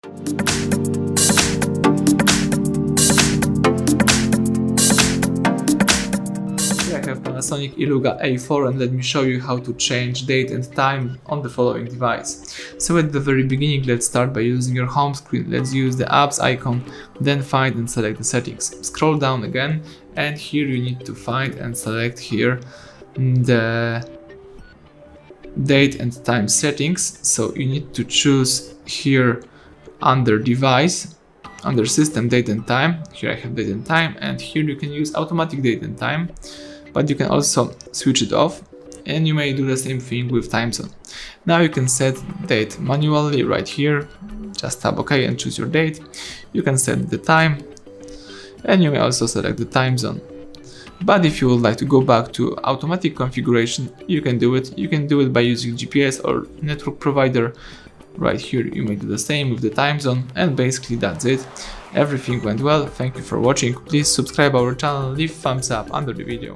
Here I have PANASONIC Eluga A4 and let me show you how to change date and time on the following device. So at the very beginning, let's start by using your home screen. Let's use the apps icon, then find and select the settings. Scroll down again and here you need to find and select here the date and time settings. So you need to choose here under device, under system date and time. Here I have date and time, and here you can use automatic date and time, but you can also switch it off, and you may do the same thing with time zone. Now you can set date manually right here. Just tap OK and choose your date. You can set the time, and you may also select the time zone. But if you would like to go back to automatic configuration, you can do it. You can do it by using GPS or network provider. Right here you may do the same with the time zone, and basically that's it. Everything went well. Thank you for watching. Please subscribe our channel, leave thumbs up under the video.